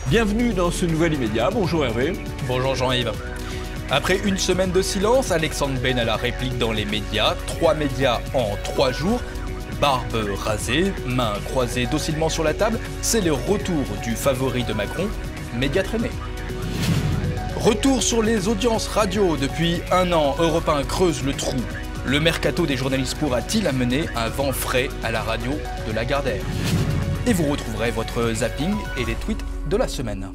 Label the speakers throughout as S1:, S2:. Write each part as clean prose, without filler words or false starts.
S1: Bienvenue dans ce nouvel immédiat. Bonjour Hervé.
S2: Bonjour Jean-Yves. Après une semaine de silence, Alexandre Benalla réplique dans les médias. 3 médias en 3 jours. Barbe rasée, mains croisées docilement sur la table. C'est le retour du favori de Macron, média traîné. Retour sur les audiences radio. Depuis un an, Europe 1 creuse le trou. Le mercato des journalistes pourra-t-il amener un vent frais à la radio de Lagardère? Et vous retrouverez votre zapping et les tweets de la semaine.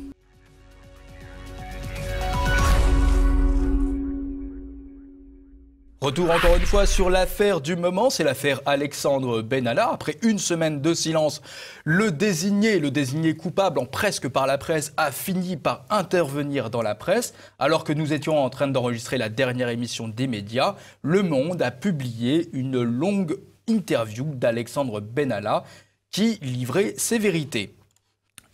S2: Retour encore une fois sur l'affaire du moment, c'est l'affaire Alexandre Benalla. Après une semaine de silence, le désigné coupable en presque par la presse, a fini par intervenir dans la presse. Alors que nous étions en train d'enregistrer la dernière émission des médias, Le Monde a publié une longue interview d'Alexandre Benalla qui livrait ses vérités.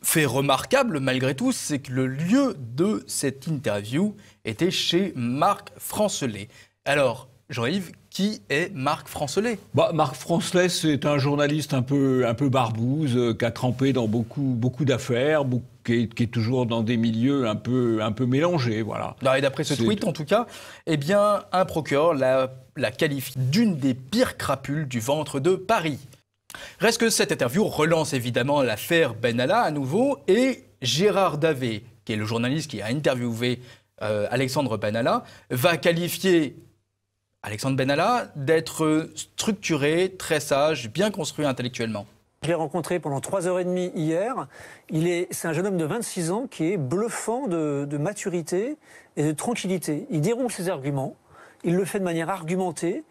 S2: Fait remarquable malgré tout, c'est que le lieu de cette interview était chez Marc Francelet. Alors, Jean-Yves, qui est Marc Francelet?
S1: Marc Francelet, c'est un journaliste un peu barbouze, qui a trempé dans beaucoup d'affaires, qui est toujours dans des milieux un peu mélangés, voilà.
S2: Et d'après ce tweet, en tout cas, eh bien, un procureur la qualifie d'une des pires crapules du ventre de Paris. Reste que cette interview relance évidemment l'affaire Benalla à nouveau, et Gérard Davet, qui est le journaliste qui a interviewé Alexandre Benalla, va qualifier Alexandre Benalla d'être structuré, très sage, bien construit intellectuellement.
S3: Je l'ai rencontré pendant 3h30 hier. C'est un jeune homme de 26 ans qui est bluffant de maturité et de tranquillité. Il déroule ses arguments, il le fait de manière argumentée.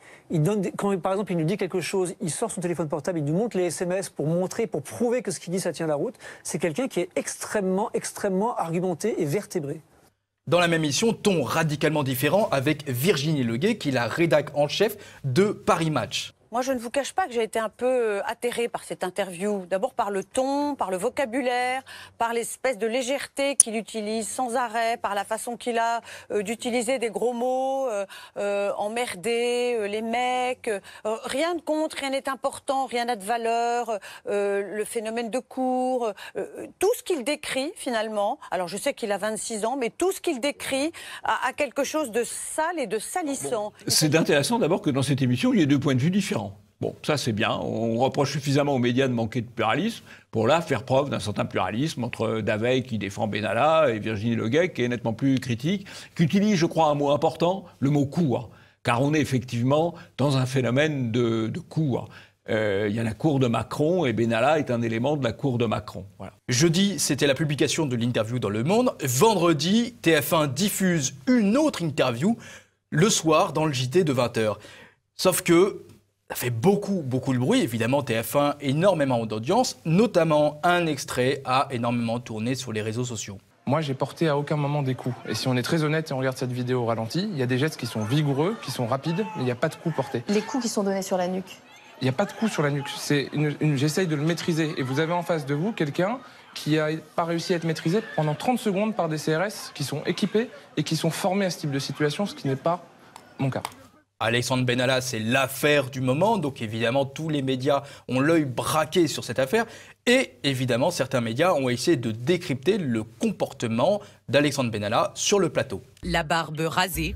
S3: Quand par exemple il nous dit quelque chose, il sort son téléphone portable, il nous montre les SMS pour prouver que ce qu'il dit ça tient la route. C'est quelqu'un qui est extrêmement argumenté et vertébré.
S2: Dans la même émission, ton radicalement différent avec Virginie Leguet, qui est la rédac en chef de Paris Match.
S4: Moi, je ne vous cache pas que j'ai été un peu atterrée par cette interview. D'abord par le ton, par le vocabulaire, par l'espèce de légèreté qu'il utilise sans arrêt, par la façon qu'il a d'utiliser des gros mots, emmerder, les mecs. Rien de contre, rien n'est important, rien n'a de valeur. Le phénomène de cours, tout ce qu'il décrit finalement. Alors je sais qu'il a 26 ans, mais tout ce qu'il décrit a quelque chose de sale et de salissant.
S1: C'est intéressant d'abord que dans cette émission, il y ait 2 points de vue différents. Bon, ça c'est bien. On reproche suffisamment aux médias de manquer de pluralisme pour là faire preuve d'un certain pluralisme entre Davet qui défend Benalla et Virginie Leguet qui est nettement plus critique, qui utilise, je crois, un mot important, le mot cour. Car on est effectivement dans un phénomène de cour. Il y a la cour de Macron et Benalla est un élément de la cour de Macron. Voilà.
S2: Jeudi, c'était la publication de l'interview dans Le Monde. Vendredi, TF1 diffuse une autre interview le soir dans le JT de 20h. Sauf que ça fait beaucoup de bruit. Évidemment, TF1, énormément d'audience, notamment un extrait a énormément tourné sur les réseaux sociaux.
S5: Moi, j'ai porté à aucun moment des coups. Et si on est très honnête et on regarde cette vidéo au ralenti, il y a des gestes qui sont vigoureux, qui sont rapides, mais il n'y a pas de coups portés.
S6: Les coups qui sont donnés sur la nuque?
S5: Il n'y a pas de coups sur la nuque. J'essaye de le maîtriser. Et vous avez en face de vous quelqu'un qui n'a pas réussi à être maîtrisé pendant 30 secondes par des CRS qui sont équipés et qui sont formés à ce type de situation, ce qui n'est pas mon cas.
S2: Alexandre Benalla, c'est l'affaire du moment, donc évidemment tous les médias ont l'œil braqué sur cette affaire et évidemment certains médias ont essayé de décrypter le comportement d'Alexandre Benalla sur le plateau.
S7: La barbe rasée,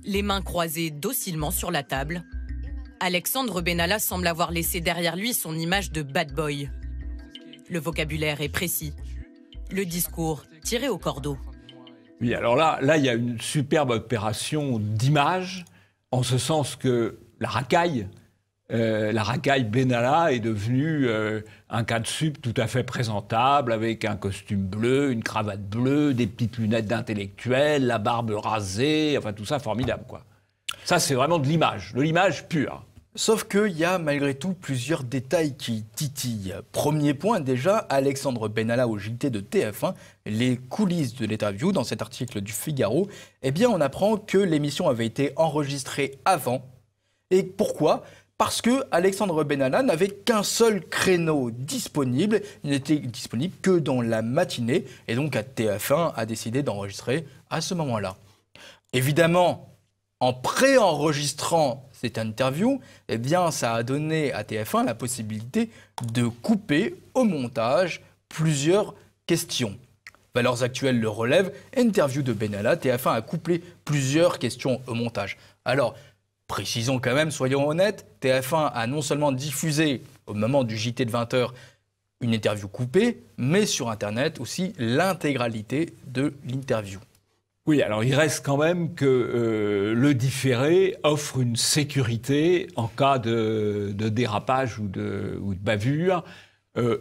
S7: les mains croisées docilement sur la table, Alexandre Benalla semble avoir laissé derrière lui son image de bad boy. Le vocabulaire est précis, le discours tiré au cordeau.
S1: Oui, alors là il y a une superbe opération d'image. En ce sens que la racaille Benalla est devenue un cas de sup tout à fait présentable, avec un costume bleu, une cravate bleue, des petites lunettes d'intellectuel, la barbe rasée, enfin tout ça formidable, quoi. Ça, c'est vraiment de l'image pure.
S2: Sauf qu'il y a malgré tout plusieurs détails qui titillent. Premier point déjà, Alexandre Benalla au JT de TF1, les coulisses de l'interview dans cet article du Figaro, eh bien on apprend que l'émission avait été enregistrée avant. Et pourquoi ? Parce que Alexandre Benalla n'avait qu'un seul créneau disponible, il n'était disponible que dans la matinée, et donc TF1 a décidé d'enregistrer à ce moment-là. Évidemment, en préenregistrant cette interview, eh bien, ça a donné à TF1 la possibilité de couper au montage plusieurs questions. Valeurs Actuelles le relève, interview de Benalla, TF1 a couplé plusieurs questions au montage. Alors, précisons quand même, soyons honnêtes, TF1 a non seulement diffusé, au moment du JT de 20h, une interview coupée, mais sur Internet aussi l'intégralité de l'interview.
S1: Oui, alors il reste quand même que le différé offre une sécurité en cas de dérapage ou de bavure,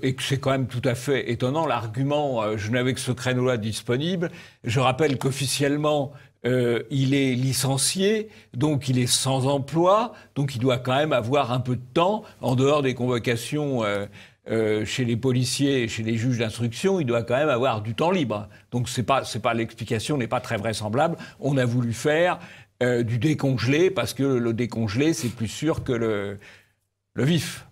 S1: et que c'est quand même tout à fait étonnant. L'argument, je n'avais que ce créneau-là disponible. Je rappelle qu'officiellement, il est licencié, donc il est sans emploi, donc il doit quand même avoir un peu de temps, en dehors des convocations chez les policiers et chez les juges d'instruction, il doit quand même avoir du temps libre. Donc c'est pas l'explication n'est pas très vraisemblable. On a voulu faire du décongelé, parce que le décongelé, c'est plus sûr que le vif.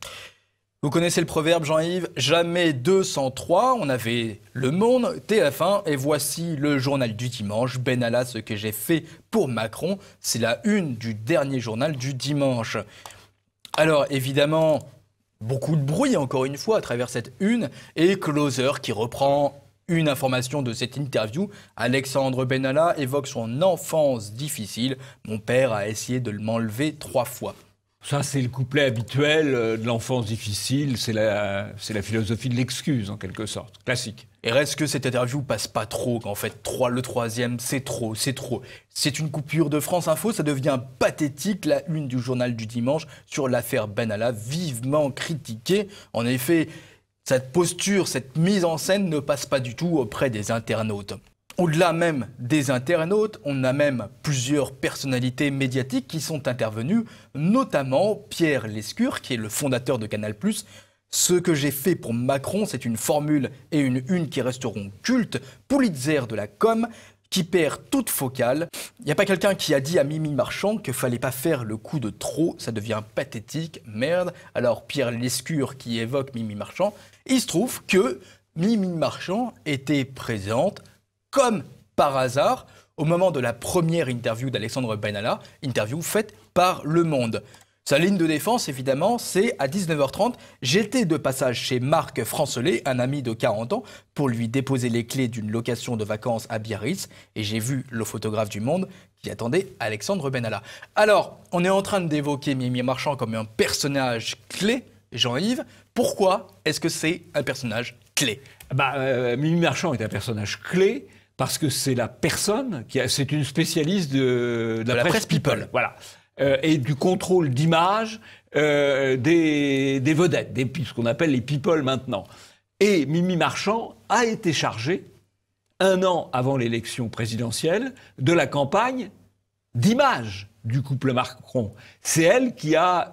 S2: Vous connaissez le proverbe, Jean-Yves, jamais 203. On avait Le Monde, TF1, et voici le journal du dimanche. Benalla, ce que j'ai fait pour Macron. C'est la une du dernier journal du dimanche. Alors, évidemment, beaucoup de bruit, encore une fois, à travers cette une, et Closer qui reprend une information de cette interview. Alexandre Benalla évoque son enfance difficile. Mon père a essayé de m'enlever 3 fois.
S1: Ça, c'est le couplet habituel de l'enfance difficile. C'est la philosophie de l'excuse, en quelque sorte. Classique.
S2: Et reste que cette interview passe pas trop, qu'en fait, le troisième, c'est trop. C'est une coupure de France Info, ça devient pathétique, la une du journal du dimanche sur l'affaire Benalla, vivement critiquée. En effet, cette posture, cette mise en scène ne passe pas du tout auprès des internautes. Au-delà même des internautes, on a même plusieurs personnalités médiatiques qui sont intervenues, notamment Pierre Lescure, qui est le fondateur de Canal+. Ce que j'ai fait pour Macron, c'est une formule et une une qui resteront cultes. Pulitzer de la com, qui perd toute focale. Il n'y a pas quelqu'un qui a dit à Mimi Marchand qu'il fallait pas faire le coup de trop, ça devient pathétique, merde. Alors Pierre Lescure qui évoque Mimi Marchand, il se trouve que Mimi Marchand était présente, comme par hasard, au moment de la première interview d'Alexandre Benalla, interview faite par Le Monde. Sa ligne de défense, évidemment, c'est à 19h30, j'étais de passage chez Marc Francelet, un ami de 40 ans, pour lui déposer les clés d'une location de vacances à Biarritz, et j'ai vu le photographe du Monde qui attendait Alexandre Benalla. Alors, on est en train d'évoquer Mimi Marchand comme un personnage clé, Jean-Yves. Pourquoi est-ce que c'est un personnage clé ?
S1: Mimi Marchand est un personnage clé, parce que c'est la personne c'est une spécialiste de la presse people. Voilà. Et du contrôle d'image des vedettes, ce qu'on appelle les people maintenant. Et Mimi Marchand a été chargée, 1 an avant l'élection présidentielle, de la campagne d'image du couple Macron. C'est elle qui a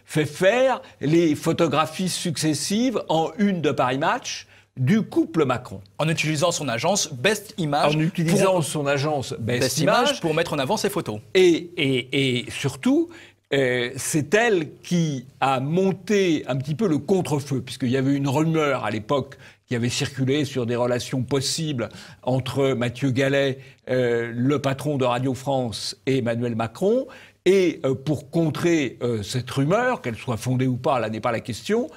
S1: fait faire les photographies successives en une de Paris Match du couple Macron.
S2: En utilisant son agence Best Image.
S1: En utilisant son agence Best Image
S2: pour mettre en avant ses photos.
S1: Et surtout, c'est elle qui a monté un petit peu le contre-feu, puisqu'il y avait une rumeur à l'époque qui avait circulé sur des relations possibles entre Mathieu Gallet, le patron de Radio France, et Emmanuel Macron. Et pour contrer cette rumeur, qu'elle soit fondée ou pas, là n'est pas la question,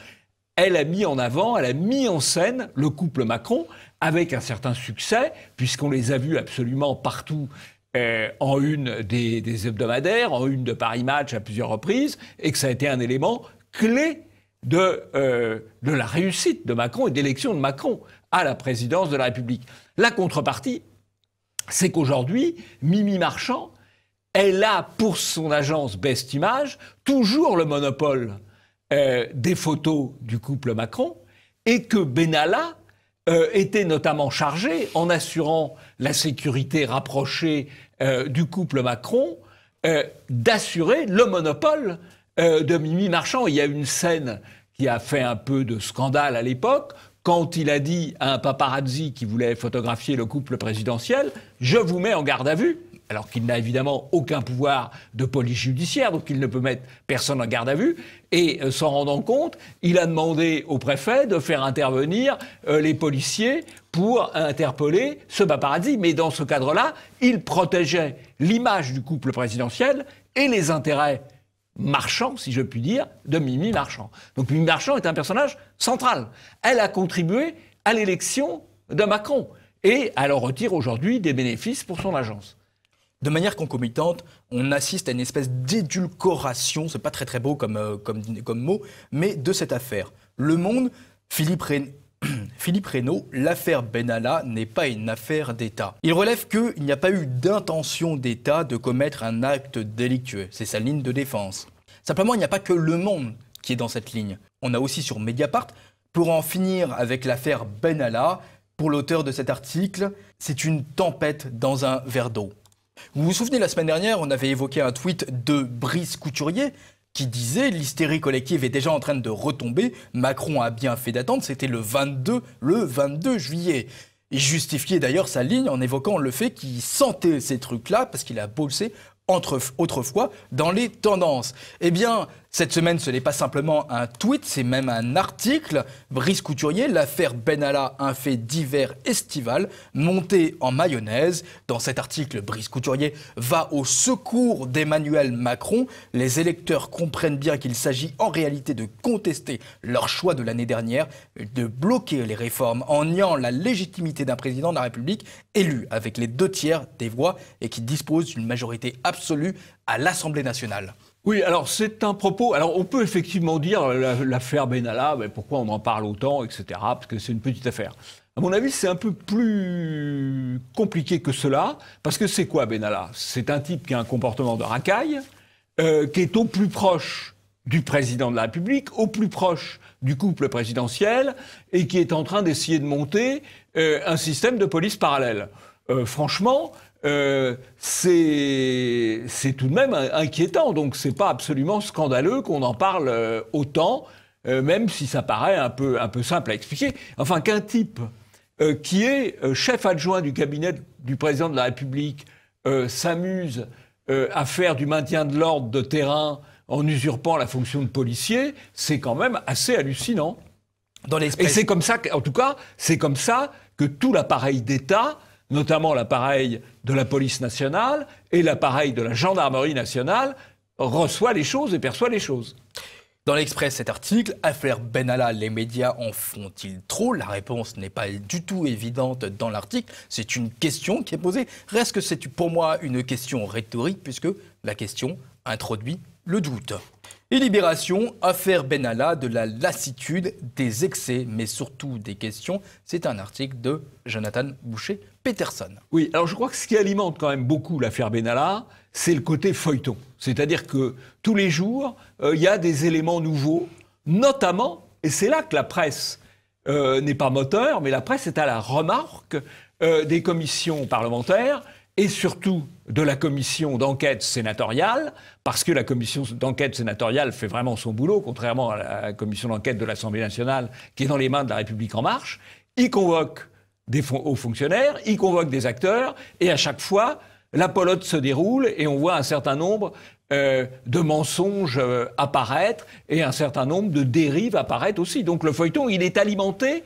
S1: elle a mis en scène le couple Macron avec un certain succès, puisqu'on les a vus absolument partout en une des hebdomadaires, en une de Paris Match à plusieurs reprises, et que ça a été un élément clé de la réussite de Macron et d'élection de Macron à la présidence de la République. La contrepartie, c'est qu'aujourd'hui, Mimi Marchand, elle a pour son agence Best Image toujours le monopole des photos du couple Macron, et que Benalla était notamment chargé, en assurant la sécurité rapprochée du couple Macron, d'assurer le monopole de Mimi Marchand. Il y a une scène qui a fait un peu de scandale à l'époque, quand il a dit à un paparazzi qui voulait photographier le couple présidentiel « Je vous mets en garde à vue », alors qu'il n'a évidemment aucun pouvoir de police judiciaire, donc il ne peut mettre personne en garde à vue. Et s'en rendant compte, il a demandé au préfet de faire intervenir les policiers pour interpeller ce paparazzi. Mais dans ce cadre-là, il protégeait l'image du couple présidentiel et les intérêts marchands, si je puis dire, de Mimi Marchand. Donc Mimi Marchand est un personnage central. Elle a contribué à l'élection de Macron. et elle en retire aujourd'hui des bénéfices pour son agence.
S2: De manière concomitante, on assiste à une espèce d'édulcoration, c'est pas très très beau comme mot, mais de cette affaire. Le Monde, Philippe Reynaud, l'affaire Benalla n'est pas une affaire d'État. Il relève qu'il n'y a pas eu d'intention d'État de commettre un acte délictueux. C'est sa ligne de défense. Simplement, il n'y a pas que Le Monde qui est dans cette ligne. On a aussi sur Mediapart, pour en finir avec l'affaire Benalla, pour l'auteur de cet article, c'est une tempête dans un verre d'eau. Vous vous souvenez, la semaine dernière, on avait évoqué un tweet de Brice Couturier qui disait « L'hystérie collective est déjà en train de retomber, Macron a bien fait d'attendre, c'était le 22 juillet ». Il justifiait d'ailleurs sa ligne en évoquant le fait qu'il sentait ces trucs-là parce qu'il a bossé autrefois dans les tendances. Eh bien, cette semaine, ce n'est pas simplement un tweet, c'est même un article. Brice Couturier, l'affaire Benalla, un fait divers estival, monté en mayonnaise. Dans cet article, Brice Couturier va au secours d'Emmanuel Macron. Les électeurs comprennent bien qu'il s'agit en réalité de contester leur choix de l'année dernière, de bloquer les réformes en niant la légitimité d'un président de la République élu avec les 2/3 des voix et qui dispose d'une majorité absolue à l'Assemblée nationale.
S1: Oui, alors c'est un propos. Alors on peut effectivement dire l'affaire Benalla, pourquoi on en parle autant, etc. Parce que c'est une petite affaire. À mon avis, c'est un peu plus compliqué que cela. Parce que c'est quoi Benalla? C'est un type qui a un comportement de racaille, qui est au plus proche du président de la République, au plus proche du couple présidentiel, et qui est en train d'essayer de monter un système de police parallèle. Franchement. C'est tout de même inquiétant, donc c'est pas absolument scandaleux qu'on en parle autant, même si ça paraît un peu simple à expliquer. Enfin, qu'un type qui est chef adjoint du cabinet du président de la République s'amuse à faire du maintien de l'ordre de terrain en usurpant la fonction de policier, c'est quand même assez hallucinant. Et c'est comme ça, en tout cas, c'est comme ça que tout l'appareil d'État, notamment l'appareil de la police nationale et l'appareil de la gendarmerie nationale, reçoit les choses et perçoit les choses.
S2: Dans l'Express, cet article, affaire Benalla, les médias en font-ils trop? La réponse n'est pas du tout évidente dans l'article. C'est une question qui est posée. Reste que c'est pour moi une question rhétorique puisque la question introduit le doute. Et Libération, affaire Benalla, de la lassitude, des excès, mais surtout des questions. C'est un article de Jonathan Boucher-Peterson.
S1: Oui, alors je crois que ce qui alimente quand même beaucoup l'affaire Benalla, c'est le côté feuilleton. C'est-à-dire que tous les jours, il y a des éléments nouveaux, notamment, et c'est là que la presse n'est pas moteur, mais la presse est à la remorque des commissions parlementaires, et surtout de la commission d'enquête sénatoriale, parce que la commission d'enquête sénatoriale fait vraiment son boulot, contrairement à la commission d'enquête de l'Assemblée nationale, qui est dans les mains de La République En Marche. Il convoque des hauts fonctionnaires, il convoque des acteurs, et à chaque fois, la pelote se déroule, et on voit un certain nombre de mensonges apparaître, et un certain nombre de dérives apparaître aussi. Donc le feuilleton, il est alimenté,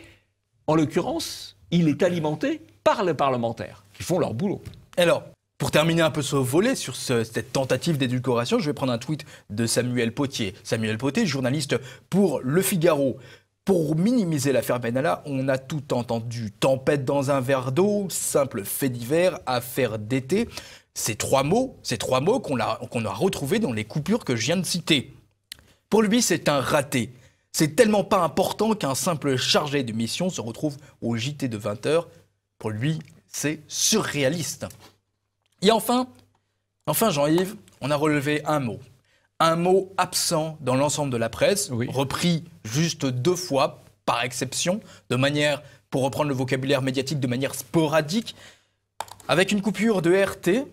S1: en l'occurrence, il est alimenté par les parlementaires, qui font leur boulot.
S2: Alors, pour terminer un peu ce volet sur cette tentative d'édulcoration, je vais prendre un tweet de Samuel Potier. Samuel Potier, journaliste pour Le Figaro. Pour minimiser l'affaire Benalla, on a tout entendu. Tempête dans un verre d'eau, simple fait divers, affaire d'été. Ces trois mots qu'on a retrouvés dans les coupures que je viens de citer. Pour lui, c'est un raté. C'est tellement pas important qu'un simple chargé de mission se retrouve au JT de 20h. Pour lui, c'est surréaliste. Et enfin, Jean-Yves, on a relevé un mot absent dans l'ensemble de la presse, oui, repris juste 2 fois, par exception, de manière, pour reprendre le vocabulaire médiatique, de manière sporadique, avec une coupure de RT,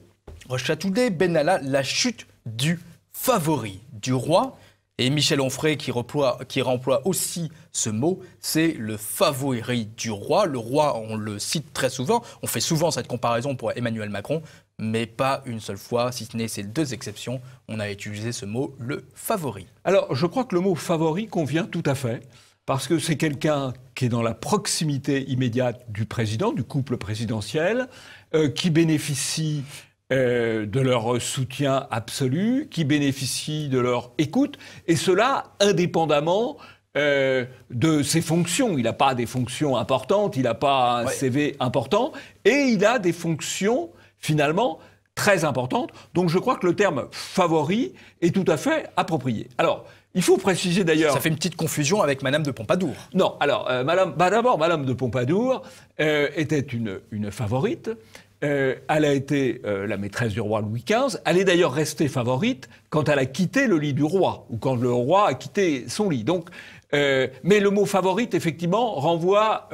S2: Russia Today, Benalla, la chute du favori du roi. Et Michel Onfray, qui remploie aussi ce mot, c'est le favori du roi. Le roi, on le cite très souvent. On fait souvent cette comparaison pour Emmanuel Macron, mais pas une seule fois, si ce n'est ces 2 exceptions, on a utilisé ce mot, le favori.
S1: Alors, je crois que le mot favori convient tout à fait, parce que c'est quelqu'un qui est dans la proximité immédiate du président, du couple présidentiel, qui bénéficie de leur soutien absolu, qui bénéficient de leur écoute, et cela indépendamment de ses fonctions. Il n'a pas des fonctions importantes, il n'a pas un CV important, et il a des fonctions, finalement, très importantes. Donc je crois que le terme favori est tout à fait approprié. Alors, il faut préciser d'ailleurs...
S2: Ça fait une petite confusion avec Madame de Pompadour.
S1: Non, alors, d'abord, Madame de Pompadour était une favorite. Elle a été la maîtresse du roi Louis XV. Elle est d'ailleurs restée favorite quand elle a quitté le lit du roi, ou quand le roi a quitté son lit. Donc, mais le mot favorite, effectivement, renvoie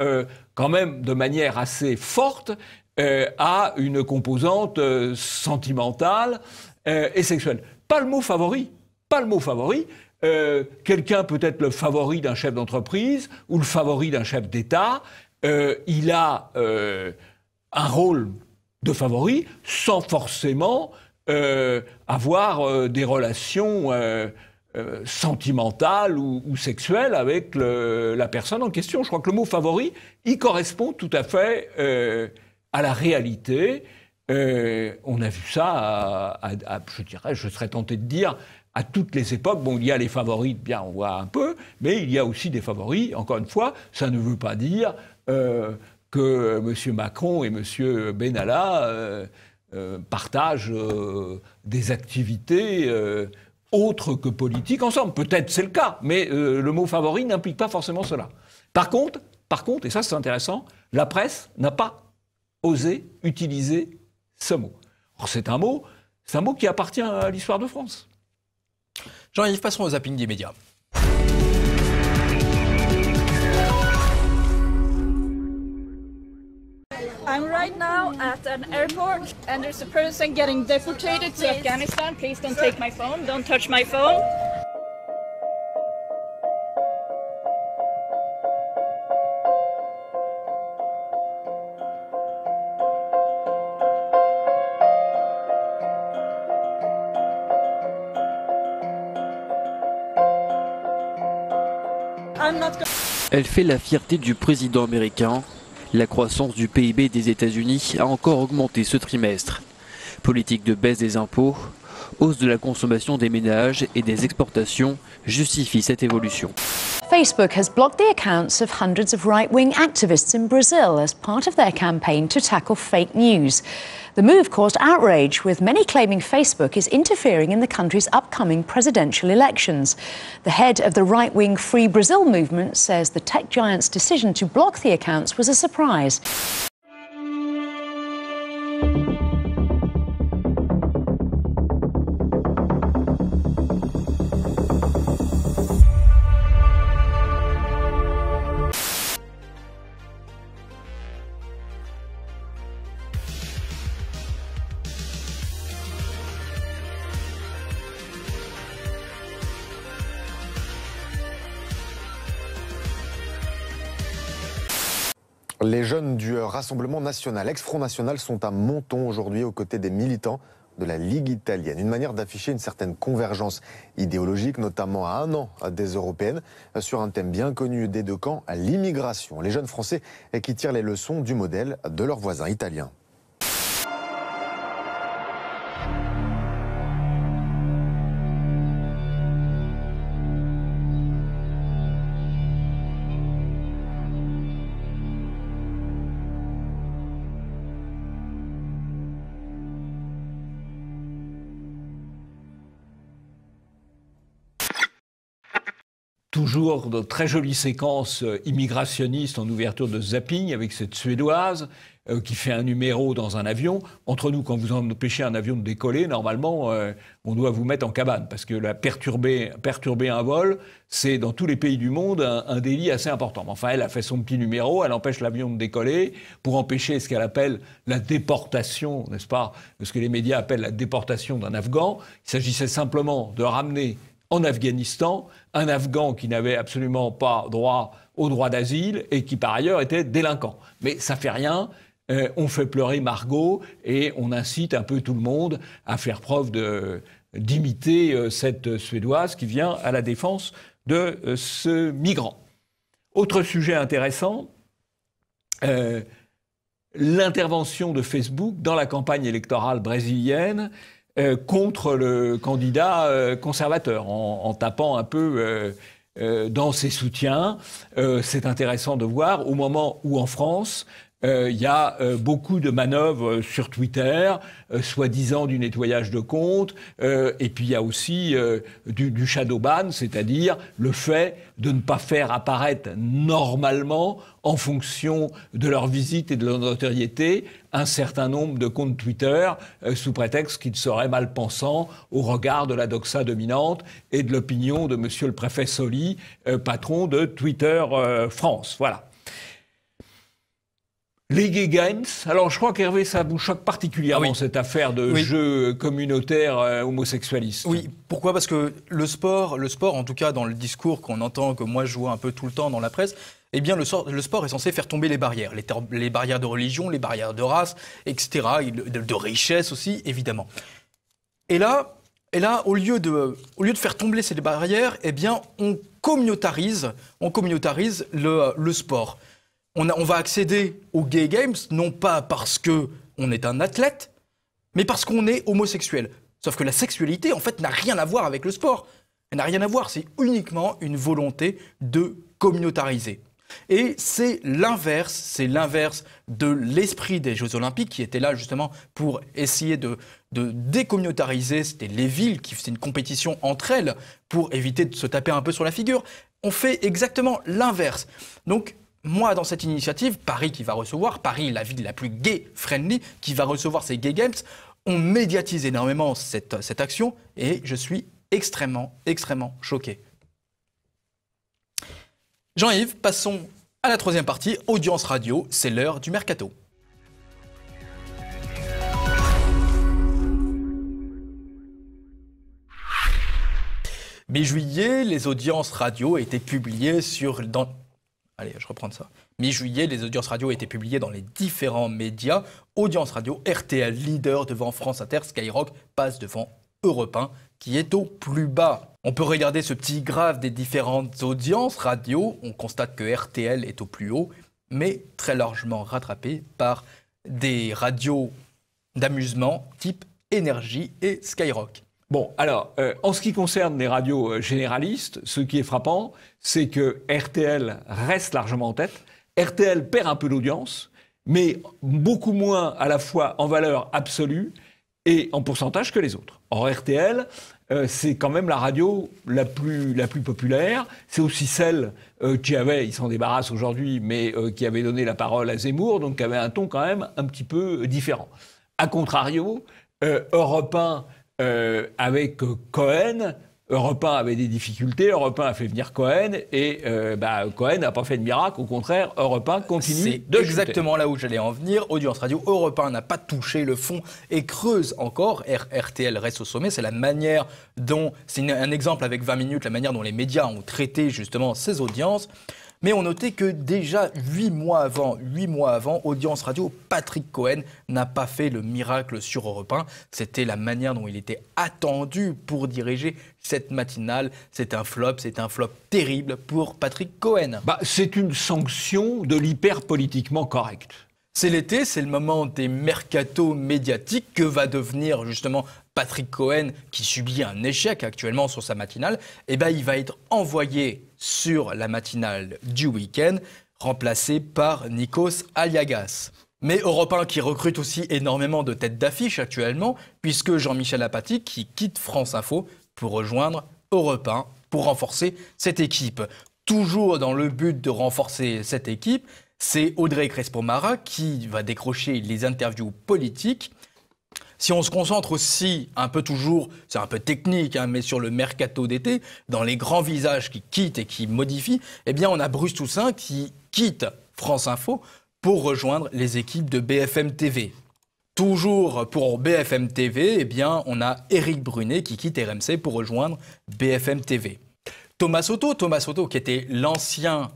S1: quand même de manière assez forte à une composante sentimentale et sexuelle. Pas le mot favori. Pas le mot favori. Quelqu'un peut être le favori d'un chef d'entreprise ou le favori d'un chef d'État. Il a un rôle de favori sans forcément avoir des relations sentimentales ou sexuelles avec la personne en question. Je crois que le mot favori, il correspond tout à fait à la réalité. On a vu ça, je dirais, je serais tenté de dire, à toutes les époques. Bon, il y a les favoris, bien, on voit un peu, mais il y a aussi des favoris. Encore une fois, ça ne veut pas dire que M. Macron et M. Benalla partagent des activités autres que politiques ensemble. Peut-être c'est le cas, mais le mot favori n'implique pas forcément cela. Par contre, et ça c'est intéressant, la presse n'a pas osé utiliser ce mot. Or, c'est un mot qui appartient à l'histoire de France.
S2: Jean-Yves, passons au zapping des médias.
S6: I'm right now at an airport and there's a person getting deported to Afghanistan. Please don't take my phone. Don't touch my phone.
S8: Elle fait la fierté du président américain. La croissance du PIB des États-Unis a encore augmenté ce trimestre. Politique de baisse des impôts, hausse de la consommation des ménages et des exportations justifie cette évolution.
S9: Facebook has blocked the accounts of hundreds of right-wing activists in Brazil as part of their campaign to tackle fake news. The move caused outrage, with many claiming Facebook is interfering in the country's upcoming presidential elections. The head of the right-wing Free Brazil movement says the tech giant's decision to block the accounts was a surprise.
S10: Les jeunes du Rassemblement national, ex-Front National, sont à Menton aujourd'hui aux côtés des militants de la Ligue italienne. Une manière d'afficher une certaine convergence idéologique, notamment à un an des européennes, sur un thème bien connu des deux camps, l'immigration. Les jeunes Français qui tirent les leçons du modèle de leurs voisins italiens.
S1: Toujours de très jolies séquences immigrationnistes en ouverture de zapping avec cette Suédoise qui fait un numéro dans un avion. Entre nous, quand vous empêchez un avion de décoller, normalement, on doit vous mettre en cabane parce que perturber un vol, c'est dans tous les pays du monde un délit assez important. Mais enfin, elle a fait son petit numéro, elle empêche l'avion de décoller pour empêcher ce qu'elle appelle la déportation, n'est-ce pas? Ce que les médias appellent la déportation d'un Afghan. Il s'agissait simplement de ramener en Afghanistan, un Afghan qui n'avait absolument pas droit au droit d'asile et qui par ailleurs était délinquant. Mais ça fait rien, on fait pleurer Margot et on incite un peu tout le monde à faire preuve d'imiter cette Suédoise qui vient à la défense de ce migrant. Autre sujet intéressant, l'intervention de Facebook dans la campagne électorale brésilienne contre le candidat conservateur, en tapant un peu dans ses soutiens. C'est intéressant de voir au moment où en France, il y a beaucoup de manœuvres sur Twitter, soi-disant du nettoyage de comptes, et puis il y a aussi du shadow ban, c'est-à-dire le fait de ne pas faire apparaître normalement, en fonction de leur visite et de leur notoriété, un certain nombre de comptes Twitter, sous prétexte qu'ils seraient mal pensants au regard de la doxa dominante et de l'opinion de monsieur le préfet Soli, patron de Twitter France. Voilà. Les gay games, alors je crois qu'Hervé, ça vous choque particulièrement, cette affaire de jeu communautaire homosexualiste.
S2: Oui, pourquoi ? Parce que le sport, en tout cas dans le discours qu'on entend, que moi je vois un peu tout le temps dans la presse, eh bien le sport est censé faire tomber les barrières de religion, les barrières de race, etc., de richesse aussi, évidemment. Et là, au lieu de faire tomber ces barrières, eh bien on communautarise le sport. On va accéder aux Gay Games, non pas parce qu'on est un athlète, mais parce qu'on est homosexuel. Sauf que la sexualité, en fait, n'a rien à voir avec le sport. Elle n'a rien à voir, c'est uniquement une volonté de communautariser. Et c'est l'inverse de l'esprit des Jeux Olympiques qui était là justement pour essayer de décommunautariser. C'était les villes qui faisaient une compétition entre elles pour éviter de se taper un peu sur la figure. On fait exactement l'inverse. Donc, moi, dans cette initiative, Paris, la ville la plus gay-friendly, qui va recevoir ces Gay Games, on médiatise énormément cette action et je suis extrêmement, extrêmement choqué. Jean-Yves, passons à la troisième partie, audience radio, c'est l'heure du mercato. Mi-juillet, les audiences radio étaient publiées Mi-juillet, les audiences radio étaient publiées dans les différents médias. Audience radio, RTL leader devant France Inter, Skyrock passe devant Europe 1 qui est au plus bas. On peut regarder ce petit graphe des différentes audiences radio. On constate que RTL est au plus haut, mais très largement rattrapé par des radios d'amusement type Énergie et Skyrock.
S1: Bon, alors, en ce qui concerne les radios généralistes, ce qui est frappant, c'est que RTL reste largement en tête. RTL perd un peu d'audience, mais beaucoup moins à la fois en valeur absolue et en pourcentage que les autres. Or, RTL, c'est quand même la radio la plus populaire. C'est aussi celle qui avait, il s'en débarrasse aujourd'hui, mais qui avait donné la parole à Zemmour, donc qui avait un ton quand même un petit peu différent. A contrario, Europe 1... avec Cohen, Europe 1 avait des difficultés, Europe 1 a fait venir Cohen, et Cohen n'a pas fait de miracle, au contraire, Europe 1 continue de
S2: chuter. C'est exactement là où j'allais en venir. Audience radio, Europe 1 n'a pas touché le fond et creuse encore. RTL reste au sommet, c'est la manière dont, c'est un exemple avec 20 minutes, la manière dont les médias ont traité justement ces audiences. Mais on notait que déjà 8 mois avant, audience radio, Patrick Cohen n'a pas fait le miracle sur Europe 1. C'était la manière dont il était attendu pour diriger cette matinale. C'est un flop terrible pour Patrick Cohen.
S1: C'est une sanction de l'hyper-politiquement correct.
S2: C'est l'été, c'est le moment des mercatos médiatiques. Que va devenir justement Patrick Cohen, qui subit un échec actuellement sur sa matinale? Il va être envoyé sur la matinale du week-end, remplacé par Nikos Aliagas. Mais Europe 1 qui recrute aussi énormément de têtes d'affiche actuellement, puisque Jean-Michel Apathy qui quitte France Info pour rejoindre Europe 1 pour renforcer cette équipe. Toujours dans le but de renforcer cette équipe, c'est Audrey Crespo-Mara qui va décrocher les interviews politiques. Si on se concentre aussi un peu toujours, c'est un peu technique, mais sur le mercato d'été, dans les grands visages qui quittent et qui modifient, on a Bruce Toussaint qui quitte France Info pour rejoindre les équipes de BFM TV. Toujours pour BFM TV, on a Éric Brunet qui quitte RMC pour rejoindre BFM TV. Thomas Soto qui était l'ancien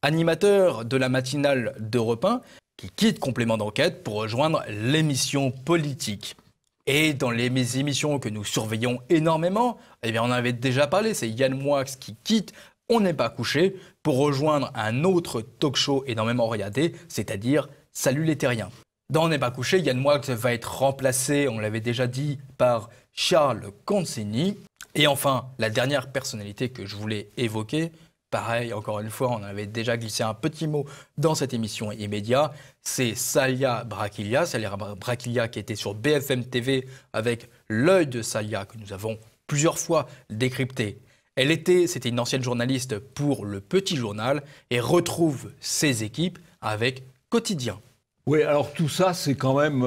S2: animateur de la matinale d'Europe 1, qui quitte Complément d'enquête pour rejoindre l'émission politique. Et dans les émissions que nous surveillons énormément, on en avait déjà parlé, c'est Yann Moix qui quitte On n'est pas couché pour rejoindre un autre talk show énormément regardé, c'est-à-dire Salut les Terriens. Dans On n'est pas couché, Yann Moix va être remplacé, on l'avait déjà dit, par Charles Consigny. Et enfin, la dernière personnalité que je voulais évoquer, pareil, encore une fois, on avait déjà glissé un petit mot dans cette émission immédiate, c'est Salia Braquilla. Salia Braquilla qui était sur BFM TV avec L'œil de Salia que nous avons plusieurs fois décrypté. C'était une ancienne journaliste pour Le Petit Journal et retrouve ses équipes avec Quotidien.
S1: Oui, alors tout ça, c'est quand même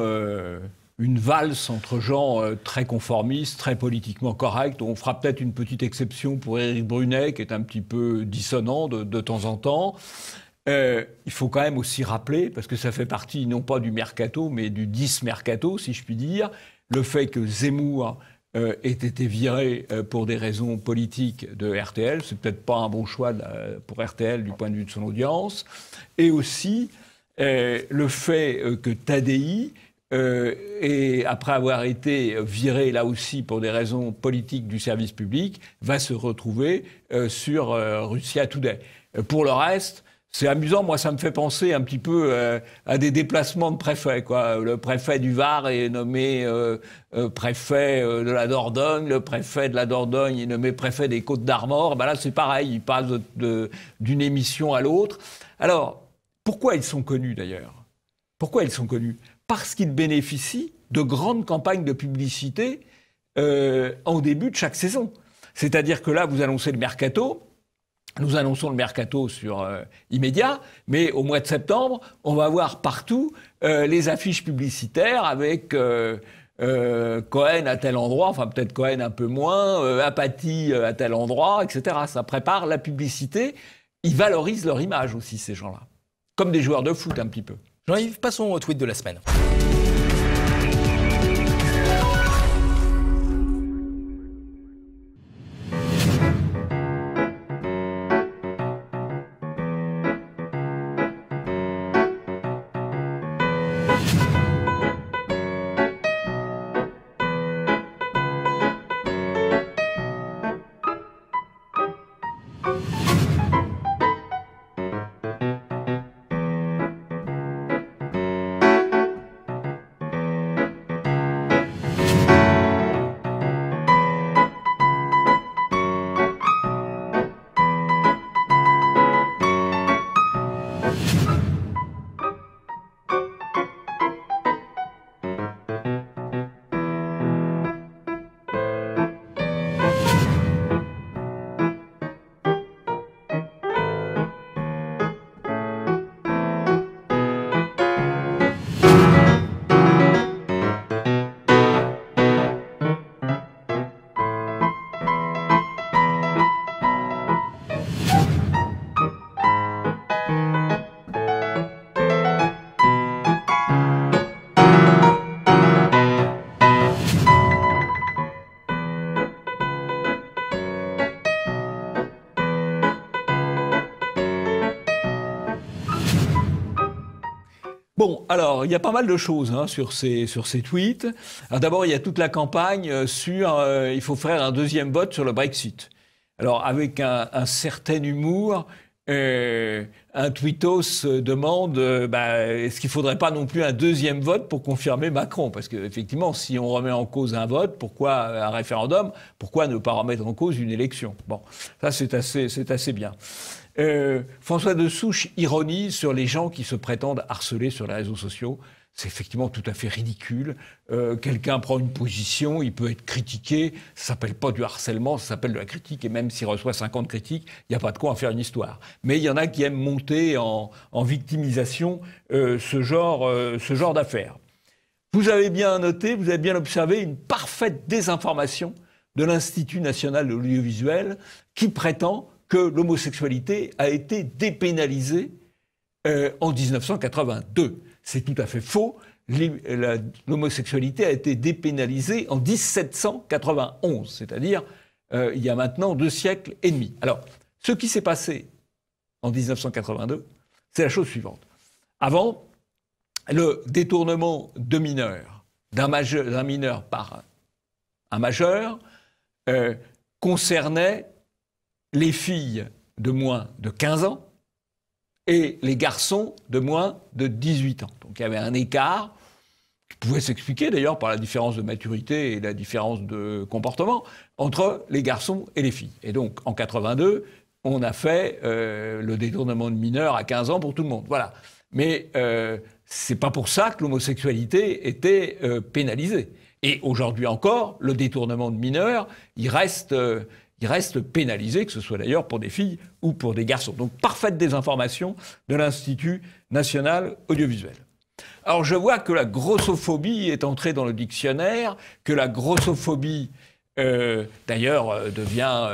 S1: une valse entre gens très conformistes, très politiquement corrects. On fera peut-être une petite exception pour Éric Brunet, qui est un petit peu dissonant de temps en temps. Il faut quand même aussi rappeler, parce que ça fait partie non pas du mercato, mais du dis-mercato, si je puis dire, le fait que Zemmour ait été viré pour des raisons politiques de RTL. C'est peut-être pas un bon choix pour RTL du point de vue de son audience. Et aussi le fait que Tadei, et après avoir été viré là aussi pour des raisons politiques du service public, va se retrouver sur Russia Today. Pour le reste, c'est amusant, moi ça me fait penser un petit peu à des déplacements de préfets, quoi. Le préfet du Var est nommé préfet de la Dordogne, le préfet de la Dordogne est nommé préfet des Côtes-d'Armor. Ben là c'est pareil, il passe d'une émission à l'autre. Alors, pourquoi ils sont connus d'ailleurs? Pourquoi ils sont connus? Parce qu'ils bénéficient de grandes campagnes de publicité en début de chaque saison. C'est-à-dire que là, vous annoncez le mercato. Nous annonçons le mercato sur immédiat, mais au mois de septembre, on va voir partout les affiches publicitaires avec Cohen à tel endroit, enfin peut-être Cohen un peu moins, Apathy à tel endroit, etc. Ça prépare la publicité. Ils valorisent leur image aussi, ces gens-là. Comme des joueurs de foot un petit peu.
S2: Jean-Yves, passons au tweet de la semaine.
S1: Bon, alors, il y a pas mal de choses sur ces tweets. Alors d'abord, il y a toute la campagne sur il faut faire un deuxième vote sur le Brexit. Alors, avec un certain humour, un tweetos demande est-ce qu'il ne faudrait pas non plus un deuxième vote pour confirmer Macron? Parce qu'effectivement, si on remet en cause un vote, pourquoi un référendum? Pourquoi ne pas remettre en cause une élection? Bon, ça c'est assez bien. François Dessouche ironise sur les gens qui se prétendent harceler sur les réseaux sociaux. C'est effectivement tout à fait ridicule. Quelqu'un prend une position, il peut être critiqué. Ça s'appelle pas du harcèlement, ça s'appelle de la critique. Et même s'il reçoit 50 critiques, il n'y a pas de quoi en faire une histoire. Mais il y en a qui aiment monter en victimisation ce genre d'affaires. Vous avez bien noté, vous avez bien observé une parfaite désinformation de l'Institut national de l'audiovisuel qui prétend que l'homosexualité a été dépénalisée en 1982. C'est tout à fait faux. L'homosexualité a été dépénalisée en 1791, c'est-à-dire il y a maintenant 2 siècles et demi. Alors, ce qui s'est passé en 1982, c'est la chose suivante. Avant, le détournement de mineurs, d'un mineur par un majeur, concernait les filles de moins de 15 ans et les garçons de moins de 18 ans. Donc il y avait un écart qui pouvait s'expliquer d'ailleurs par la différence de maturité et la différence de comportement entre les garçons et les filles. Et donc en 82, on a fait le détournement de mineurs à 15 ans pour tout le monde. Voilà. Mais c'est pas pour ça que l'homosexualité était pénalisée. Et aujourd'hui encore, le détournement de mineurs, il reste pénalisé, que ce soit d'ailleurs pour des filles ou pour des garçons. Donc, parfaite désinformation de l'Institut national audiovisuel. Alors, je vois que la grossophobie est entrée dans le dictionnaire, que la grossophobie, d'ailleurs, devient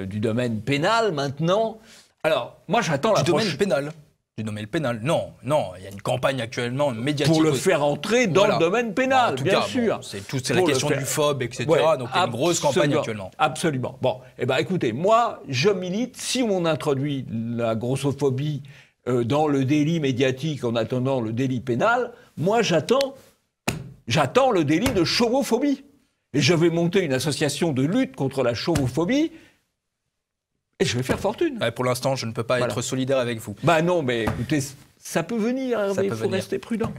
S1: du domaine pénal maintenant. Alors, moi, j'attends la
S2: domaine pénal. Du domaine pénal. Non, il y a une campagne actuellement médiatique.
S1: Pour le faire entrer dans le domaine pénal, bien sûr.
S2: Bon, c'est la question du phobe, etc. Ouais, donc il y a une grosse campagne actuellement.
S1: Absolument. Bon, écoutez, moi, je milite, si on introduit la grossophobie dans le délit médiatique en attendant le délit pénal, moi, j'attends le délit de chauvophobie. Et je vais monter une association de lutte contre la chauvophobie. Et je vais faire fortune.
S2: Ouais, pour l'instant, je ne peux pas être solidaire avec vous.
S1: Non, mais écoutez, ça peut venir, mais il faut rester prudent.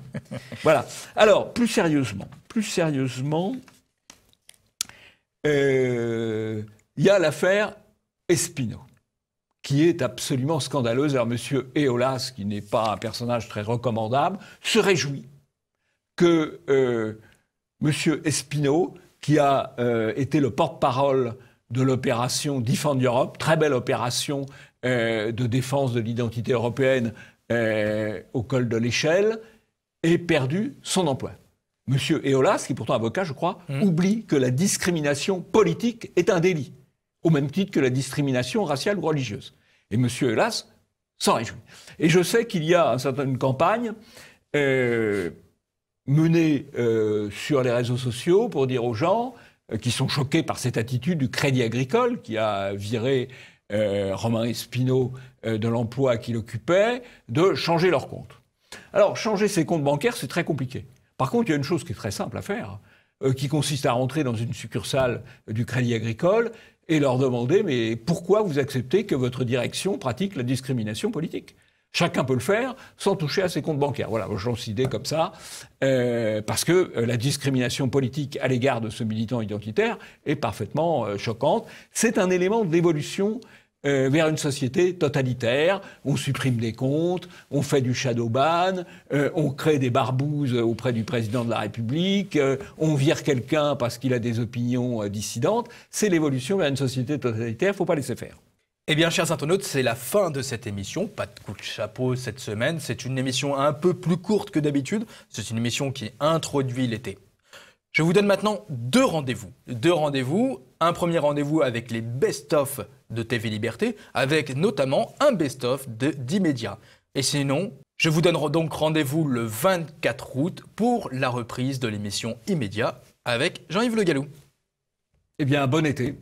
S1: Voilà. Alors, plus sérieusement, il y a l'affaire Espino, qui est absolument scandaleuse. Alors, M. Eolas, qui n'est pas un personnage très recommandable, se réjouit que M. Espino, qui a été le porte-parole de l'opération Defend Europe, très belle opération de défense de l'identité européenne au col de l'Échelle, ait perdu son emploi. Monsieur Eolas, qui est pourtant avocat, je crois, oublie que la discrimination politique est un délit, au même titre que la discrimination raciale ou religieuse. Et monsieur Eolas s'en réjouit. Et je sais qu'il y a une campagne menée sur les réseaux sociaux pour dire aux gens qui sont choqués par cette attitude du Crédit Agricole qui a viré Romain Espino de l'emploi qu'il occupait, de changer leur compte. Alors, changer ses comptes bancaires, c'est très compliqué. Par contre, il y a une chose qui est très simple à faire, qui consiste à rentrer dans une succursale du Crédit Agricole et leur demander « Mais pourquoi vous acceptez que votre direction pratique la discrimination politique ?» Chacun peut le faire sans toucher à ses comptes bancaires. Voilà, j'en suis idée comme ça, parce que la discrimination politique à l'égard de ce militant identitaire est parfaitement choquante. C'est un élément d'évolution vers une société totalitaire. On supprime des comptes, on fait du shadow ban, on crée des barbouzes auprès du président de la République, on vire quelqu'un parce qu'il a des opinions dissidentes. C'est l'évolution vers une société totalitaire, il ne faut pas laisser faire.
S2: Eh bien, chers internautes, c'est la fin de cette émission. Pas de coup de chapeau cette semaine. C'est une émission un peu plus courte que d'habitude. C'est une émission qui introduit l'été. Je vous donne maintenant deux rendez-vous. Un premier rendez-vous avec les best-of de TV Liberté, avec notamment un best-of d'Immédiat. Et sinon, je vous donne donc rendez-vous le 24 août pour la reprise de l'émission Immédiat avec Jean-Yves Le Gallou.
S1: Eh bien, bon été.